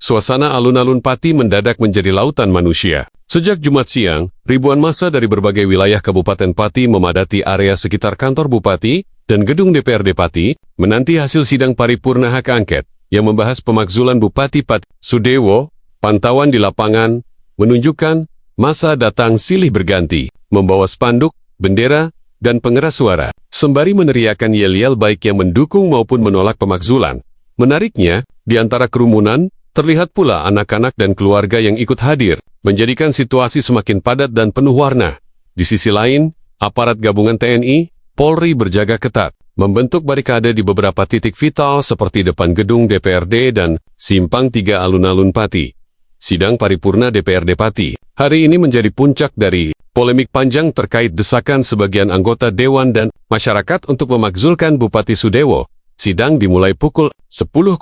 suasana alun-alun Pati mendadak menjadi lautan manusia. Sejak Jumat siang, ribuan massa dari berbagai wilayah Kabupaten Pati memadati area sekitar kantor Bupati dan gedung DPRD Pati, menanti hasil sidang paripurna hak angket yang membahas pemakzulan Bupati Pati Sudewo. Pantauan di lapangan menunjukkan massa datang silih berganti, membawa spanduk, bendera, dan pengeras suara, sembari meneriakkan yel-yel baik yang mendukung maupun menolak pemakzulan. Menariknya, di antara kerumunan, terlihat pula anak-anak dan keluarga yang ikut hadir, menjadikan situasi semakin padat dan penuh warna. Di sisi lain, aparat gabungan TNI, Polri berjaga ketat, membentuk barikade di beberapa titik vital seperti depan gedung DPRD dan Simpang 3 Alun-Alun Pati. Sidang paripurna DPRD Pati hari ini menjadi puncak dari polemik panjang terkait desakan sebagian anggota Dewan dan masyarakat untuk memakzulkan Bupati Sudewo. Sidang dimulai pukul 10.00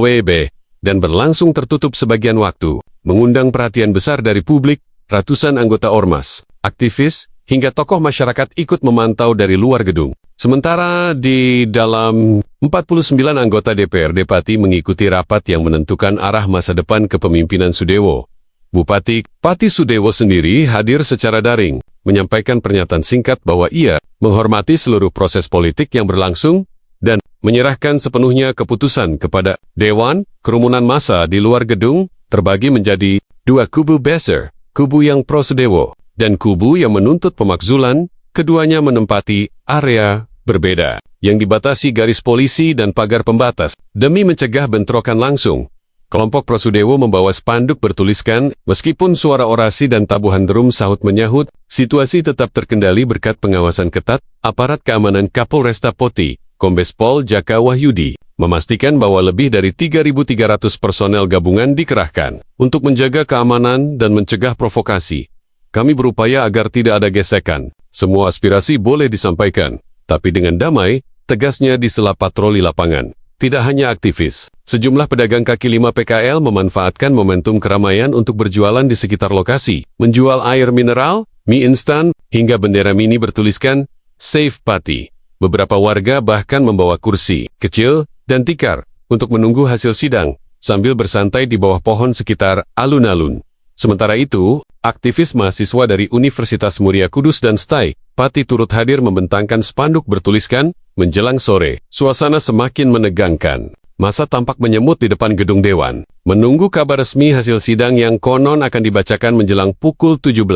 WIB dan berlangsung tertutup sebagian waktu, mengundang perhatian besar dari publik. Ratusan anggota ormas, aktivis, hingga tokoh masyarakat ikut memantau dari luar gedung. Sementara di dalam 49 anggota DPRD Pati mengikuti rapat yang menentukan arah masa depan kepemimpinan Sudewo. Bupati Pati Sudewo sendiri hadir secara daring, menyampaikan pernyataan singkat bahwa ia menghormati seluruh proses politik yang berlangsung dan menyerahkan sepenuhnya keputusan kepada Dewan. Kerumunan massa di luar gedung terbagi menjadi dua kubu besar, kubu yang pro Sudewo dan kubu yang menuntut pemakzulan. Keduanya menempati area berbeda yang dibatasi garis polisi dan pagar pembatas demi mencegah bentrokan langsung. Kelompok pro Sudewo membawa spanduk bertuliskan, meskipun suara orasi dan tabuhan drum sahut menyahut, situasi tetap terkendali berkat pengawasan ketat. Aparat keamanan Kapolresta Pati, Kombes Pol Jaka Wahyudi, memastikan bahwa lebih dari 3.300 personel gabungan dikerahkan untuk menjaga keamanan dan mencegah provokasi. Kami berupaya agar tidak ada gesekan. Semua aspirasi boleh disampaikan, tapi dengan damai, tegasnya di sela patroli lapangan. Tidak hanya aktivis, sejumlah pedagang kaki lima PKL memanfaatkan momentum keramaian untuk berjualan di sekitar lokasi, menjual air mineral, mie instan, hingga bendera mini bertuliskan Save Pati. Beberapa warga bahkan membawa kursi kecil dan tikar untuk menunggu hasil sidang, sambil bersantai di bawah pohon sekitar alun-alun. Sementara itu, aktivis mahasiswa dari Universitas Muria Kudus dan STAI, Pati turut hadir membentangkan spanduk bertuliskan, menjelang sore, suasana semakin menegangkan. Massa tampak menyemut di depan gedung Dewan, menunggu kabar resmi hasil sidang yang konon akan dibacakan menjelang pukul 17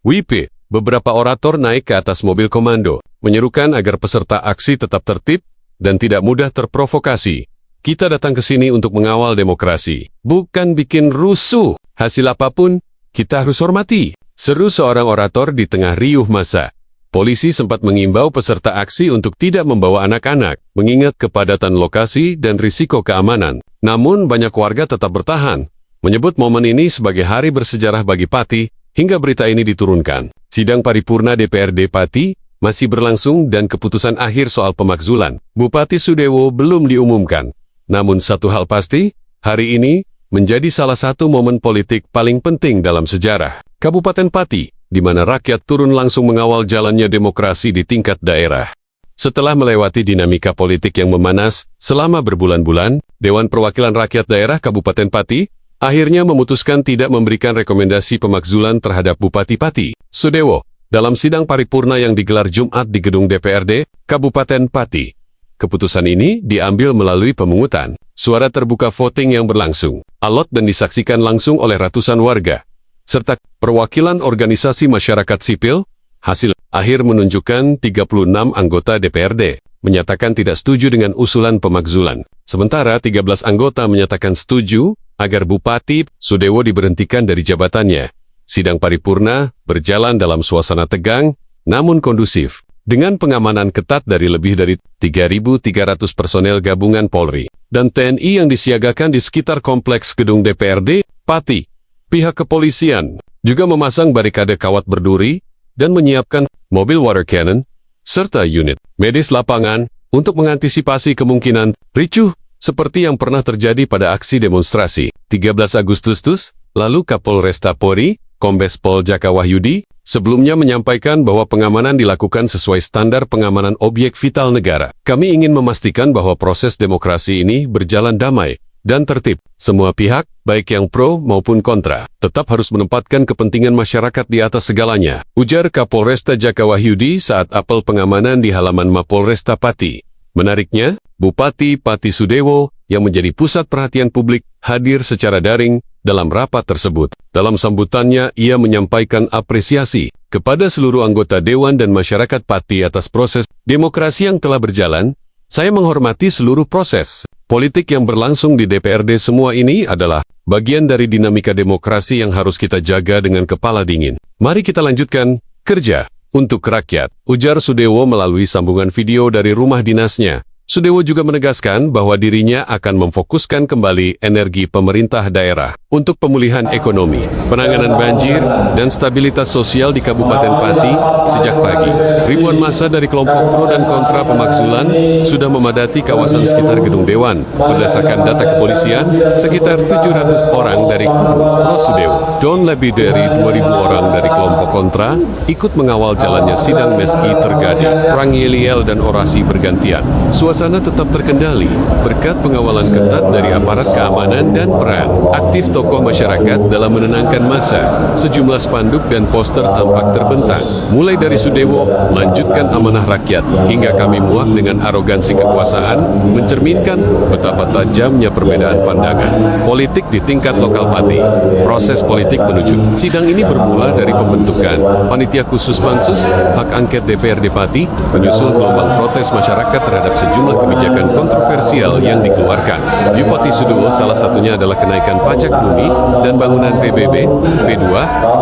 WIB. Beberapa orator naik ke atas mobil komando, menyerukan agar peserta aksi tetap tertib dan tidak mudah terprovokasi. Kita datang ke sini untuk mengawal demokrasi, bukan bikin rusuh. Hasil apapun, kita harus hormati, seru seorang orator di tengah riuh massa. Polisi sempat mengimbau peserta aksi untuk tidak membawa anak-anak, mengingat kepadatan lokasi dan risiko keamanan. Namun banyak warga tetap bertahan, menyebut momen ini sebagai hari bersejarah bagi Pati, hingga berita ini diturunkan. Sidang paripurna DPRD Pati masih berlangsung dan keputusan akhir soal pemakzulan Bupati Sudewo belum diumumkan. Namun satu hal pasti, hari ini menjadi salah satu momen politik paling penting dalam sejarah Kabupaten Pati, di mana rakyat turun langsung mengawal jalannya demokrasi di tingkat daerah. Setelah melewati dinamika politik yang memanas selama berbulan-bulan, Dewan Perwakilan Rakyat Daerah Kabupaten Pati akhirnya memutuskan tidak memberikan rekomendasi pemakzulan terhadap Bupati Pati Sudewo dalam sidang paripurna yang digelar Jumat di gedung DPRD Kabupaten Pati. Keputusan ini diambil melalui pemungutan suara terbuka voting yang berlangsung alot dan disaksikan langsung oleh ratusan warga, serta perwakilan organisasi masyarakat sipil. Hasil akhir menunjukkan 36 anggota DPRD menyatakan tidak setuju dengan usulan pemakzulan, sementara 13 anggota menyatakan setuju agar Bupati Sudewo diberhentikan dari jabatannya. Sidang paripurna berjalan dalam suasana tegang, namun kondusif, dengan pengamanan ketat dari lebih dari 3.300 personel gabungan Polri dan TNI yang disiagakan di sekitar kompleks gedung DPRD Pati. Pihak kepolisian juga memasang barikade kawat berduri dan menyiapkan mobil water cannon serta unit medis lapangan untuk mengantisipasi kemungkinan ricuh seperti yang pernah terjadi pada aksi demonstrasi 13 Agustus. Lalu Kapolresta Pori, Kombes Pol Jaka Wahyudi, sebelumnya menyampaikan bahwa pengamanan dilakukan sesuai standar pengamanan objek vital negara. Kami ingin memastikan bahwa proses demokrasi ini berjalan damai, dan tertib. Semua pihak, baik yang pro maupun kontra, tetap harus menempatkan kepentingan masyarakat di atas segalanya, ujar Kapolresta Jaka Wahyudi saat apel pengamanan di halaman Mapolresta Pati. Menariknya, Bupati Pati Sudewo yang menjadi pusat perhatian publik hadir secara daring dalam rapat tersebut. Dalam sambutannya, ia menyampaikan apresiasi kepada seluruh anggota Dewan dan masyarakat Pati atas proses demokrasi yang telah berjalan. Saya menghormati seluruh proses politik yang berlangsung di DPRD. Semua ini adalah bagian dari dinamika demokrasi yang harus kita jaga dengan kepala dingin. Mari kita lanjutkan kerja untuk rakyat, ujar Sudewo melalui sambungan video dari rumah dinasnya. Sudewo juga menegaskan bahwa dirinya akan memfokuskan kembali energi pemerintah daerah untuk pemulihan ekonomi, penanganan banjir, dan stabilitas sosial di Kabupaten Pati. Sejak pagi, ribuan massa dari kelompok pro dan kontra pemakzulan sudah memadati kawasan sekitar Gedung Dewan. Berdasarkan data kepolisian, sekitar 700 orang dari kubu pro Sudewo dan lebih dari 2.000 orang dari kelompok kontra ikut mengawal jalannya sidang meski terjadi perang yel-yel dan orasi bergantian. Suasana tetap terkendali berkat pengawalan ketat dari aparat keamanan dan peran aktif tokoh masyarakat dalam menenangkan massa. Sejumlah spanduk dan poster tampak terbentang, mulai dari Sudewo, lanjutkan amanah rakyat, hingga kami muak dengan arogansi kekuasaan, mencerminkan betapa tajamnya perbedaan pandangan politik di tingkat lokal Pati. Proses politik menuju sidang ini bermula dari pembentukan panitia khusus pansus hak angket DPRD Pati, menyusul gelombang protes masyarakat terhadap sejumlah kebijakan kontroversial yang dikeluarkan. Di Pati Sudewo salah satunya adalah kenaikan pajak bumi dan bangunan PBB, P2,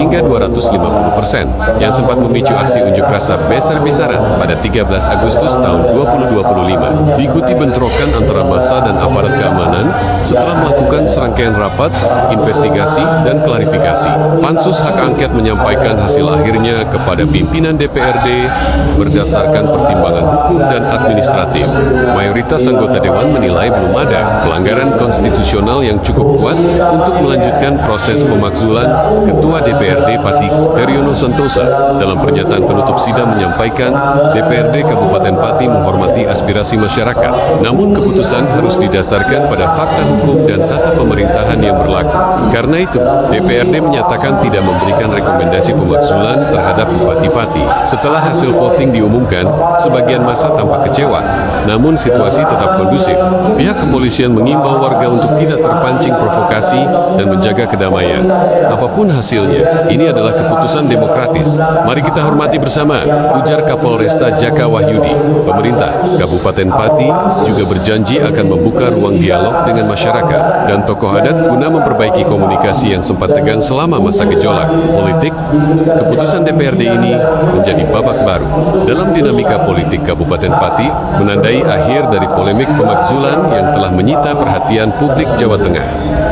hingga 250%, yang sempat memicu aksi unjuk rasa besar-besaran pada 13 Agustus tahun 2025. Diikuti bentrokan antara massa dan aparat keamanan setelah melakukan serangkaian rapat, investigasi, dan klarifikasi. Pansus hak angket menyampaikan hasil akhirnya kepada pimpinan DPRD berdasarkan pertimbangan hukum dan administratif. Mayoritas anggota Dewan menilai belum ada pelanggaran konstitusional yang cukup kuat untuk melanjutkan proses pemakzulan. Ketua DPRD Pati, Heryono Santosa, dalam pernyataan penutup sidang menyampaikan DPRD Kabupaten Pati menghormati aspirasi masyarakat, namun keputusan harus didasarkan pada fakta hukum dan tata pemerintahan yang berlaku. Karena itu, DPRD menyatakan tidak memberikan rekomendasi pemakzulan terhadap Bupati Pati. Setelah hasil voting diumumkan, sebagian massa tampak kecewa, namun situasi tetap kondusif. Pihak kepolisian mengimbau warga untuk tidak terpancing provokasi dan menjaga kedamaian. Apapun hasilnya, ini adalah keputusan demokratis. Mari kita hormati bersama, ujar Kapolresta Jaka Wahyudi. Pemerintah Kabupaten Pati juga berjanji akan membuka ruang dialog dengan masyarakat dan tokoh adat guna memperbaiki komunikasi yang sempat tegang selama masa gejolak politik. Keputusan DPRD ini menjadi babak baru dalam dinamika politik Kabupaten Pati, menandai akhir dari polemik pemakzulan yang telah menyita perhatian publik Jawa Tengah.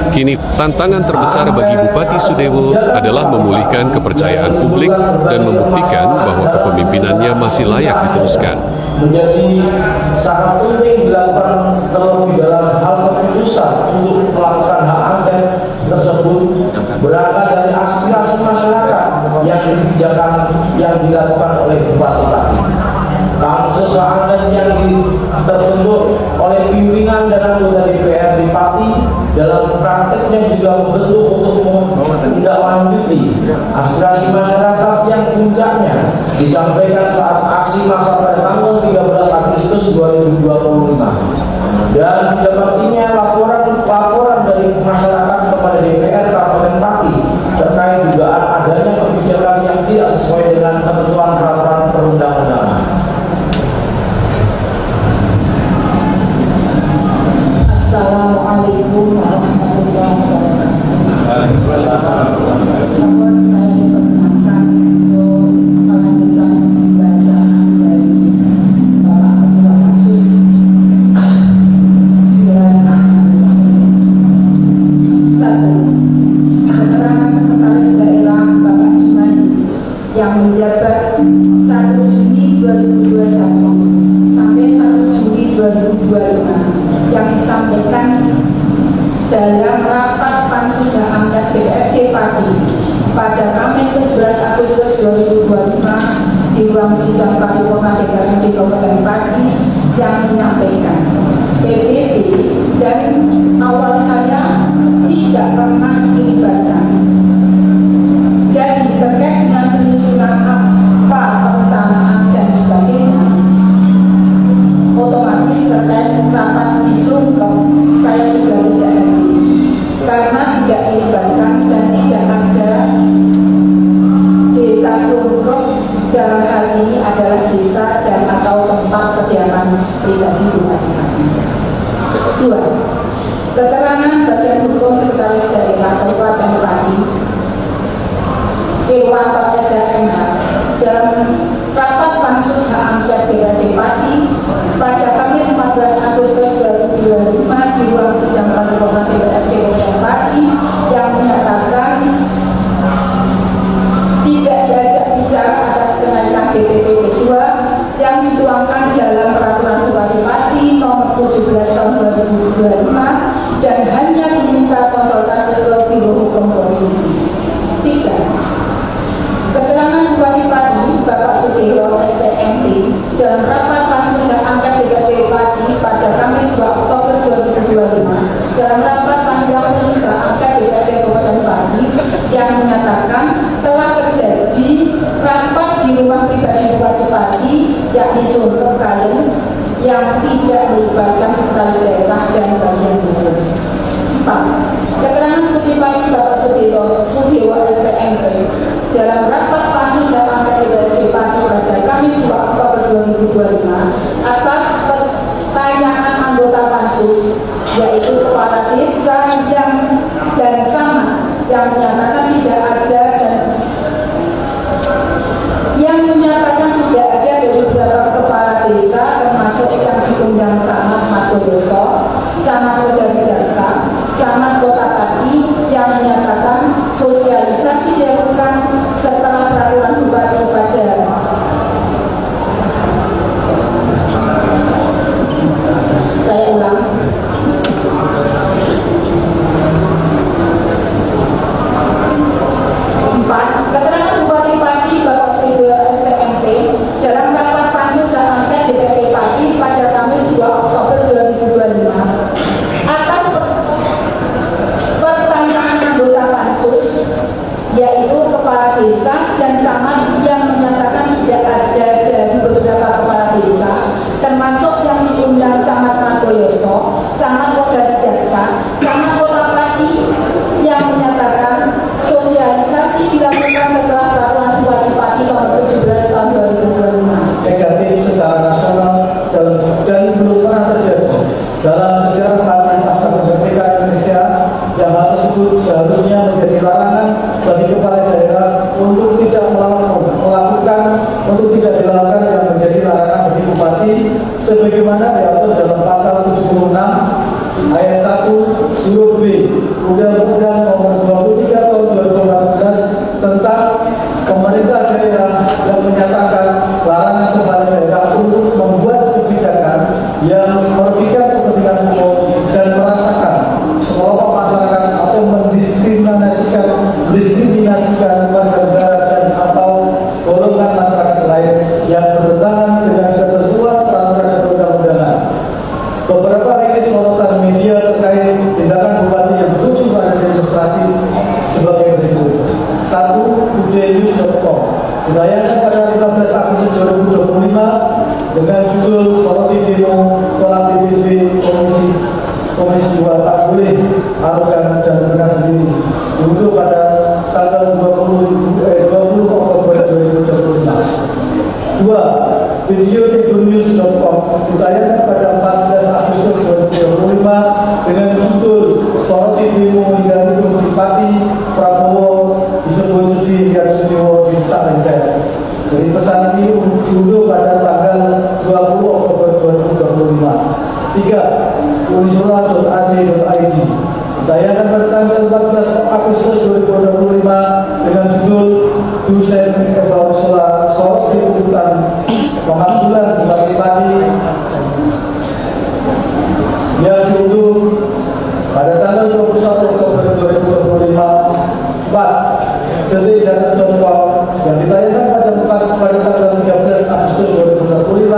Kini, tantangan terbesar bagi Bupati Sudewo adalah memulihkan kepercayaan publik dan membuktikan bahwa kepemimpinannya masih layak diteruskan. Menjadi sangat penting dilakukan terlebih dalam hal keputusan untuk melakukan hak angket tersebut berangkat dari aspirasi masyarakat yang kebijakan yang dilakukan oleh Bupati Pati. Pansus hak angket yang terbentuk oleh pimpinan dan anggota DPRD Pati dalam prakteknya juga membentuk untuk menindaklanjuti aspirasi masyarakat yang puncaknya disampaikan saat aksi massa pada tanggal 13 Agustus 2025 dan didapatinya laporan dari masyarakat kepada DPR Kabupaten Pati terkait dugaan adanya kebijakan yang tidak sesuai dengan ketentuan peraturan perundang-undangan. Assalamualaikum warahmatullahi wabarakatuh. Saya diperkenankan untuk melanjutkan pembacaan dari Bapak Ketua Pansus. Satu, keterangan Sekretaris Daerah Bapak Jimani yang menjabat 1 Juni 2021 sampai 1 Juli 2025 yang disampaikan dalam rapat pansus hak angket DPRD Pati pada Kamis 17 Agustus 2025 di ruang sidang Paripurna DPRD Kabupaten Pati yang menyampaikan PBB dan awal bupati-bupati yakni Sumber Kayen yang tidak melibatkan sekretaris daerah dan bagian hukum. 4. Keterangan bupati Bapak Sudewo STMP dalam rapat pansus dan angket DPRD Pati pada Kamis 2 Oktober 2025 atas pertanyaan anggota pansus yaitu kepala desa dan camat yang menyatakan tidak ada dari beberapa kepala desa termasuk yang diundang camat Madoyoso, camat Kota Jaksa, camat Kota Pati yang menyatakan sosialisasi dilakukan setelah peraturan bupati pada saya ulang. Keterangan Bupati Pati Bapak Sudewo STMP dalam rapat pansus dan angket DPRD Pati pada Kamis 2 Oktober 2025 atas pertanyaan anggota pansus yaitu kepala desa dan camat yang menyatakan tidak ada dari beberapa kepala desa termasuk yang diundang camat Madoyoso, camat Kota Jaksa, camat Kota Pati yang menyatakan sosialisasi dilakukan setelah peraturan Bupati Pati nomor 17 tahun 2025. Negatif secara nasional dan belum pernah terjadi dalam sejarah parlemen pasca kemerdekaan Indonesia yang hal tersebut seharusnya menjadi larangan bagi kepala daerah untuk tidak dilakukan yang menjadi larangan bagi bupati sebagaimana diatur dalam pasal 76 ayat 1 huruf B Undang-Undang Nomor 23 Tahun 2014 tentang pemerintah daerah yang menyatakan larangan kepala daerah untuk membuat kebijakan yang merugikan kepentingan umum dan merasakan sekelompok masyarakat atau mendiskriminasikan warga negara dan atau golongan masyarakat lain yang bertentangan dengan ketentuan peraturan dan undang-undangan. Beberapa rilis sorotan media terkait tindakan bupati yang bertuju pada demonstrasi sebagai berikut. 1. Budeus.com ditayangkan pada 15 Agustus 2025 dengan judul Soroti Demo Tolak DPD Komisi 2 tak boleh arogan dan bergerak sendiri. Diunduh pada tanggal 20 Oktober 2025. 2. Videotribunnews.com ditayangkan pada 14 Agustus 2025 dengan judul Soroti Demo hingga Ujung Pati Prabowo disebut Sudi dan Sudewo di Salenset. Jadi pesan ini diunduh pada tanggal 20 Oktober 2025. 3. Unisura.ac.id ditayangkan pada tanggal 14 Agustus 2025 dengan judul Dusen Evaluasi Sorot di Tuntutan Pemakzulan Bupati Pati yang diunduh pada tanggal 21 Oktober 2025. 4. Detikjateng.com yang ditayangkan pada tanggal 13 Agustus 2025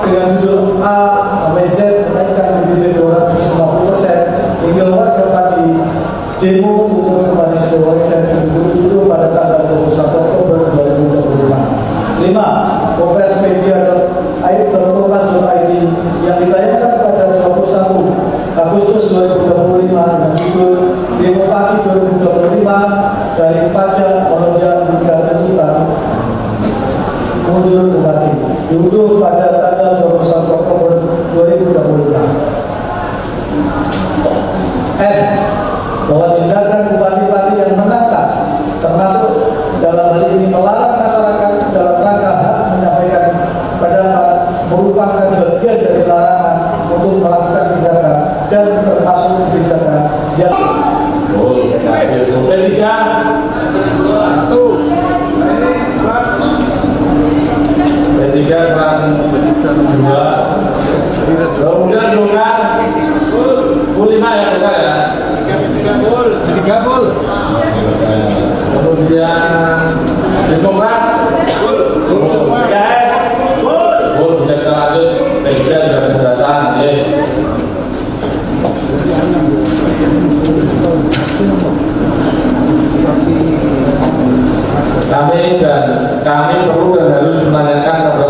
dengan judul A sampai Z menaikkan PDB 250% hingga warga Pati demo untuk kembali sebuah riset itu pada tanggal 21 Oktober 2025. 5. Kompresmedia.id yang ditayangkan pada 21 Agustus 2025 dengan judul Demo Pati 2025 dari pajak melonjak hingga tuntutan mundur bupati diunduh pada tanggal 21 Oktober 2025. Bahwa tindakan bupati-bupati yang menantang termasuk dalam hal ini melarang masyarakat dalam rangka hak menyampaikan pendapat merupakan bagian dari larangan untuk melakukan tindakan dan termasuk kebijakan yang P3 kan juga kemudian juga Pul 5 ya bukan ya? 3 Pul kemudian Demokrat PKS Pul bisa kita lanjut P3 sudah keberatan ya. Kami perlu dan harus menanyakan kepada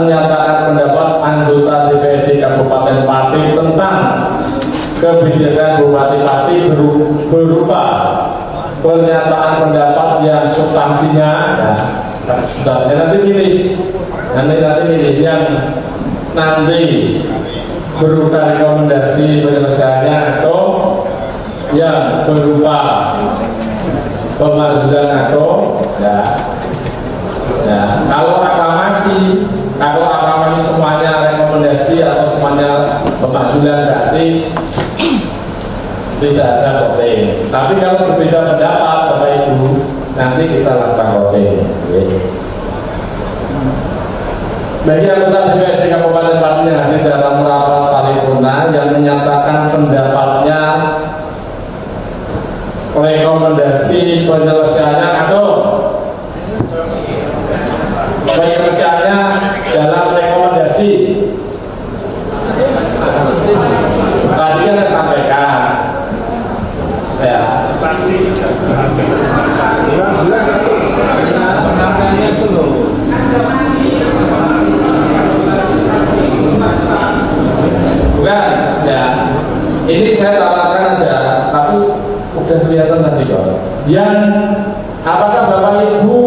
menyatakan pendapat anggota DPRD Kabupaten Pati tentang kebijakan Bupati Pati berupa pernyataan pendapat yang substansinya, nanti pilih yang nanti berupa rekomendasi penyelesaiannya atau yang berupa pemazulan atau kalau aklamasi semuanya rekomendasi atau semuanya pemazulan berarti tidak ada voting. Tapi kalau berbeda pendapat Bapak Ibu, nanti kita lakukan voting. Bagi anggota DPRD Kabupaten Pati yang hadir dalam rapat paripurna yang menyatakan pendapatnya rekomendasi penyelesaiannya atau penyelesaiannya dalam rekomendasi tadi kan saya sampaikan ya. Bukan ya, ini saya tambahkan aja, tapi udah kelihatan tadi kok. Yang apakah Bapak Ibu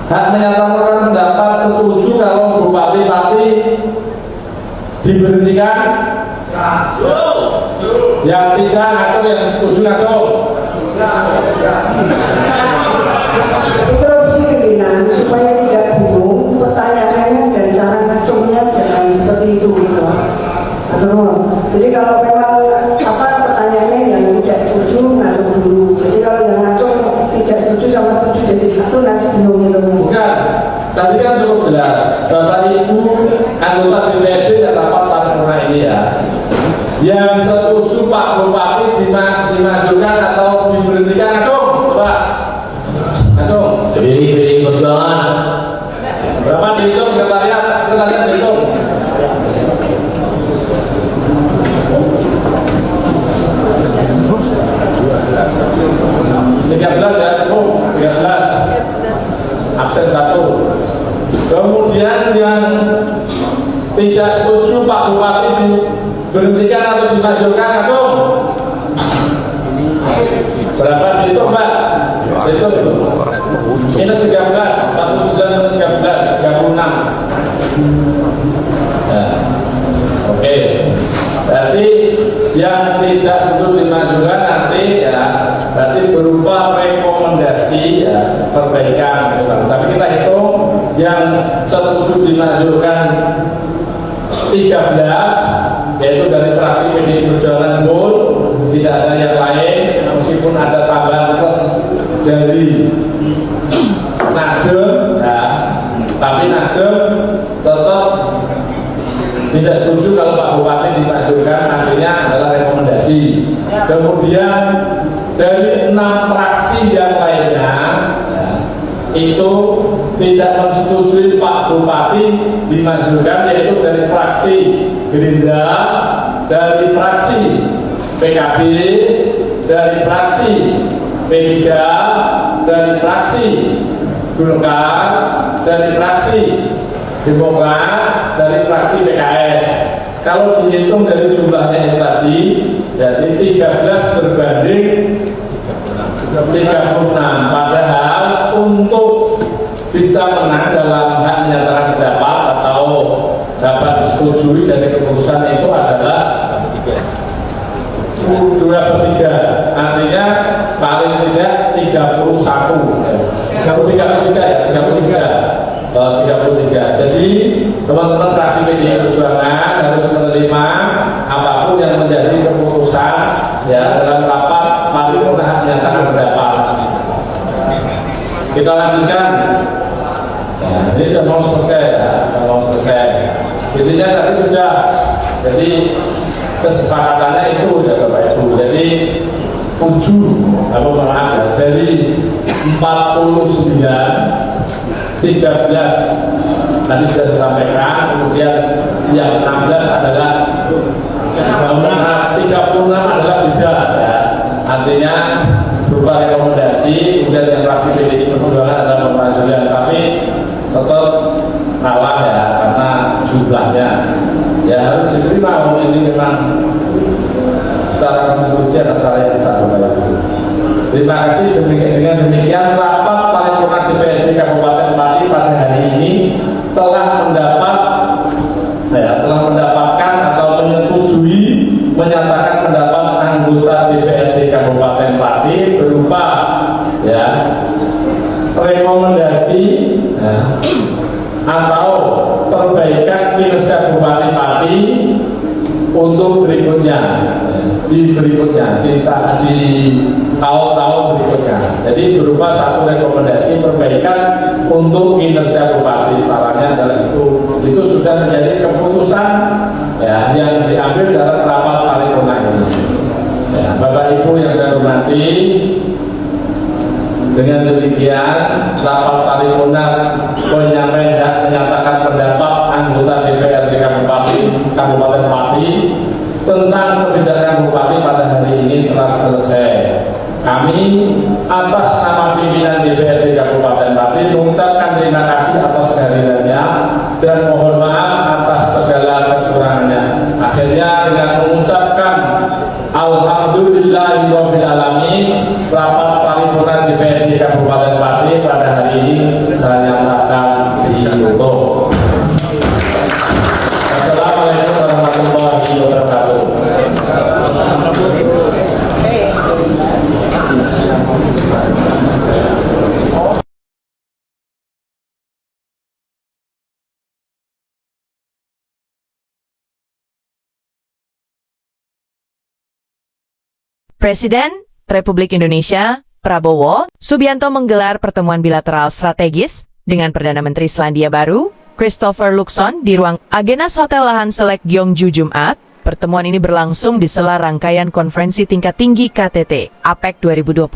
hak menyatakan pendapat setuju kalau Bupati Pati diberhentikan? Yang tidak atau yang setuju atau? Interupsi pimpinan supaya tidak bingung pertanyaannya dan cara ngacungnya jangan seperti itu gitu. Jadi kalau memang pertanyaannya yang tidak setuju ngacung dulu. Jadi kalau yang ngacung tidak setuju sama setuju jadi satu nanti bingung-bingung. Bukan, tadi kan cukup jelas. Bapak Ibu anggota DPRD yang rapat paripurna ini ya, yang setuju Pak Bupati dimajukan atau diberhentikan acung, Bapak. Acung. Jadi perjuangan. Berapa dihitung sekretariat dihitung. Ya, 13 absen 1. Kemudian yang tidak setuju Pak Bupati diberhentikan atau dimajukan acung. Berapa dihitung Pak? Minus 13, 49 minus 13, 36. Nah, oke. Berarti yang tidak setuju dimajukan nanti ya, berarti berupa rekomendasi ya, perbaikan. Tapi kita hitung yang setuju dimajukan 13, yaitu dari fraksi PDI Perjuangan Gold, tidak ada yang lain, meskipun ada tambahan plus dari Nasdem, ya, tapi Nasdem tetap tidak setuju kalau Pak Bupati dimajukan, artinya adalah rekomendasi. Kemudian dari 6 fraksi yang lainnya ya, itu tidak menyetujui Pak Bupati dimajukan, yaitu dari fraksi Gerindra, dari fraksi PKB, dari fraksi P3, dari fraksi Golkar, dari fraksi Demokrat, dari fraksi PKS. Kalau dihitung dari jumlahnya itu tadi, jadi 13 berbanding 36. Padahal untuk bisa menang dalam hak menyatakan pendapat atau dapat disetujui dari keputusan itu adalah 2/3. Artinya paling tidak 33. Jadi teman-teman fraksi PDI Perjuangan harus menerima apapun yang menjadi keputusan ya dalam rapat paripurna menyatakan pendapat. Kita lanjutkan. Nah, ini sudah mau selesai ya, intinya tadi sudah. Jadi kesepakatannya itu ya Bapak Ibu. Jadi 7 dari 49 13 tadi sudah disampaikan, kemudian yang 16 adalah 36 adalah beda ya. Artinya berupa rekomendasi, kemudian yang fraksi PDI Perjuangan adalah pemajuan, tapi tetap kalah ya karena jumlahnya ya harus diterima. Ini memang secara konstitusi antara yang satu lagi. Terima kasih. Dengan demikian rapat paripurna DPRD Kabupaten Pati pada hari ini telah mendapatkan atau menyetujui menyatakan pendapat anggota DPRD Kabupaten Pati berupa ya rekomendasi atau perbaikan kinerja Bupati Pati untuk berikutnya di tahun-tahun berikutnya. Jadi berupa satu rekomendasi perbaikan untuk kinerja Bupati. Sarannya adalah itu sudah menjadi keputusan ya yang diambil dalam rapat paripurna ini. Ya, Bapak Ibu yang saya hormati, dengan demikian rapat paripurna menyatakan pendapat anggota DPRD Kabupaten Pati tentang kebijakan Bupati pada hari ini telah selesai. Kami atas nama pimpinan DPRD Kabupaten Pati mengucapkan terima kasih atas kehadirannya dan mohon maaf atas segala kekurangannya. Akhirnya dengan mengucapkan Alhamdulillahirabbil alamin, rapat paripurna DPRD Kabupaten Pati pada hari ini saya nyatakan ditutup. Assalamualaikum warahmatullahi wabarakatuh. Presiden Republik Indonesia Prabowo Subianto menggelar pertemuan bilateral strategis dengan Perdana Menteri Selandia Baru Christopher Luxon di ruang Agenas Hotel Lahan Select Gyeongju Jumat. Pertemuan ini berlangsung di sela rangkaian konferensi tingkat tinggi KTT APEC 2025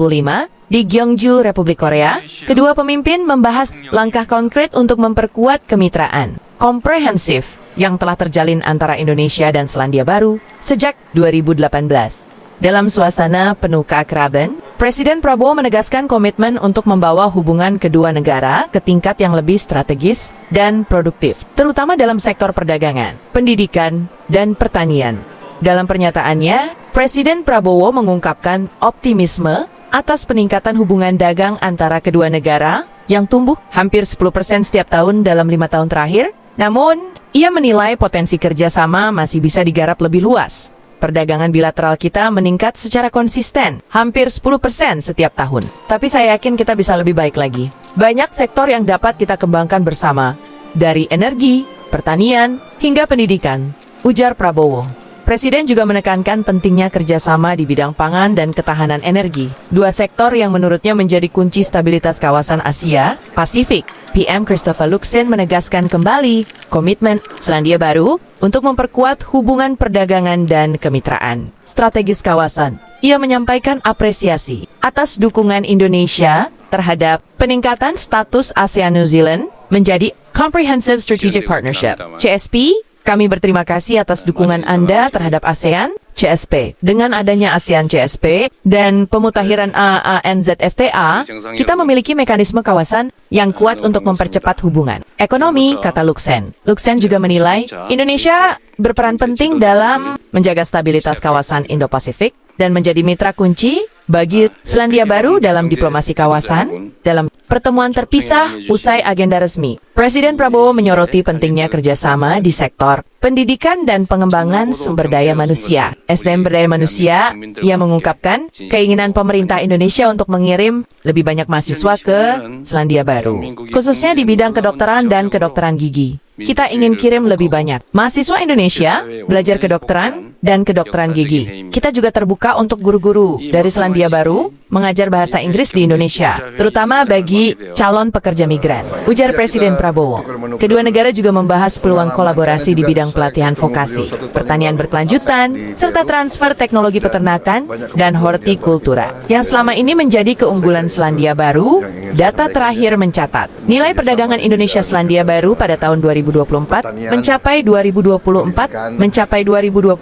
di Gyeongju, Republik Korea. Kedua pemimpin membahas langkah konkret untuk memperkuat kemitraan komprehensif yang telah terjalin antara Indonesia dan Selandia Baru sejak 2018. Dalam suasana penuh keakraban, Presiden Prabowo menegaskan komitmen untuk membawa hubungan kedua negara ke tingkat yang lebih strategis dan produktif, terutama dalam sektor perdagangan, pendidikan, dan pertanian. Dalam pernyataannya, Presiden Prabowo mengungkapkan optimisme atas peningkatan hubungan dagang antara kedua negara yang tumbuh hampir 10% setiap tahun dalam 5 tahun terakhir. Namun, ia menilai potensi kerjasama masih bisa digarap lebih luas. Perdagangan bilateral kita meningkat secara konsisten, hampir 10% setiap tahun. Tapi saya yakin kita bisa lebih baik lagi. Banyak sektor yang dapat kita kembangkan bersama, dari energi, pertanian, hingga pendidikan, ujar Prabowo. Presiden juga menekankan pentingnya kerjasama di bidang pangan dan ketahanan energi, dua sektor yang menurutnya menjadi kunci stabilitas kawasan Asia Pasifik. PM Christopher Luxon menegaskan kembali komitmen Selandia Baru untuk memperkuat hubungan perdagangan dan kemitraan strategis kawasan. Ia menyampaikan apresiasi atas dukungan Indonesia terhadap peningkatan status ASEAN New Zealand menjadi Comprehensive Strategic Partnership CSP. Kami berterima kasih atas dukungan Anda terhadap ASEAN CSP. Dengan adanya ASEAN CSP dan pemutakhiran AANZFTA, kita memiliki mekanisme kawasan yang kuat untuk mempercepat hubungan ekonomi, kata Luxon. Luxon juga menilai Indonesia berperan penting dalam menjaga stabilitas kawasan Indo-Pasifik dan menjadi mitra kunci bagi Selandia Baru dalam diplomasi kawasan. Dalam pertemuan terpisah usai agenda resmi, Presiden Prabowo menyoroti pentingnya kerjasama di sektor pendidikan dan pengembangan sumber daya manusia, SDM berdaya manusia. Ia mengungkapkan keinginan pemerintah Indonesia untuk mengirim lebih banyak mahasiswa ke Selandia Baru, khususnya di bidang kedokteran dan kedokteran gigi. Kita ingin kirim lebih banyak mahasiswa Indonesia belajar kedokteran dan kedokteran gigi. Kita juga terbuka untuk guru-guru dari Selandia Baru mengajar bahasa Inggris di Indonesia, terutama bagi calon pekerja migran, ujar Presiden Prabowo. Kedua negara juga membahas peluang kolaborasi di bidang pelatihan vokasi, pertanian berkelanjutan, serta transfer teknologi peternakan dan hortikultura, yang selama ini menjadi keunggulan Selandia Baru. Data terakhir mencatat, nilai perdagangan Indonesia Selandia Baru pada tahun 2024 mencapai 2021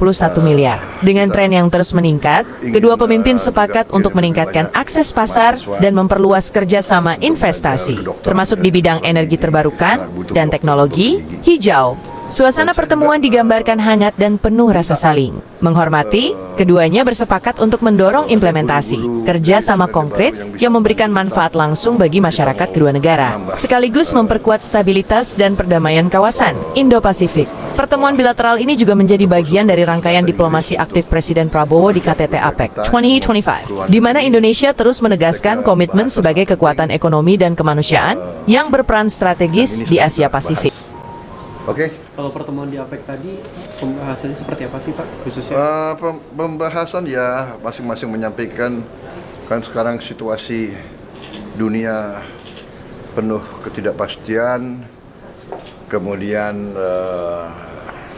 miliar. Dengan tren yang terus meningkat, kedua pemimpin sepakat untuk meningkatkan akses pasar dan memperluas kerjasama investasi, termasuk di bidang energi terbarukan dan teknologi hijau. Suasana pertemuan digambarkan hangat dan penuh rasa saling menghormati. Keduanya bersepakat untuk mendorong implementasi kerjasama konkret yang memberikan manfaat langsung bagi masyarakat kedua negara, sekaligus memperkuat stabilitas dan perdamaian kawasan Indo-Pasifik. Pertemuan bilateral ini juga menjadi bagian dari rangkaian diplomasi aktif Presiden Prabowo di KTT APEC 2025, di mana Indonesia terus menegaskan komitmen sebagai kekuatan ekonomi dan kemanusiaan yang berperan strategis di Asia Pasifik. Oke. Kalau pertemuan di APEC tadi, pembahasannya seperti apa sih Pak, khususnya? Pembahasan ya masing-masing menyampaikan, kan sekarang situasi dunia penuh ketidakpastian, kemudian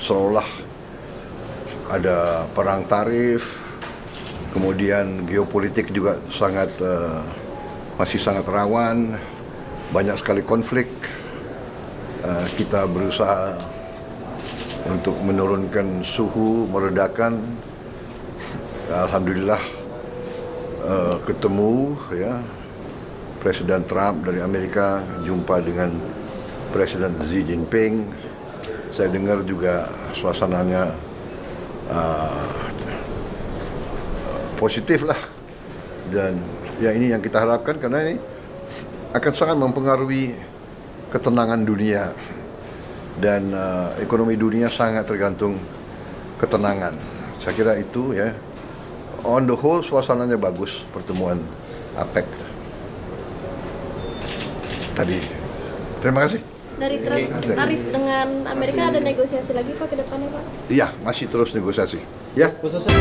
seolah ada perang tarif, kemudian geopolitik juga masih sangat rawan, banyak sekali konflik. Kita berusaha untuk menurunkan suhu, meredakan. Alhamdulillah ketemu ya Presiden Trump dari Amerika jumpa dengan Presiden Xi Jinping. Saya dengar juga suasananya positif lah, dan ya ini yang kita harapkan karena ini akan sangat mempengaruhi ketenangan dunia, dan ekonomi dunia sangat tergantung ketenangan. Saya kira itu ya, on the whole suasananya bagus pertemuan APEC tadi. Terima kasih. Dari tarif dengan Amerika ada negosiasi lagi Pak ke depannya Pak? Iya, masih terus negosiasi. Ya. Khususnya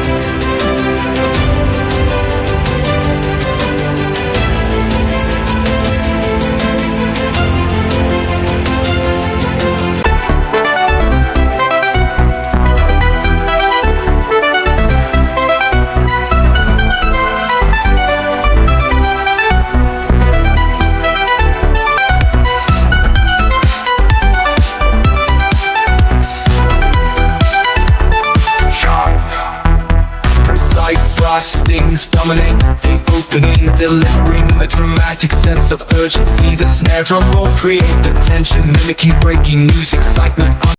stings dominate the opening, delivering a dramatic sense of urgency. The snare drum rolls create the tension, mimicking breaking news, excitement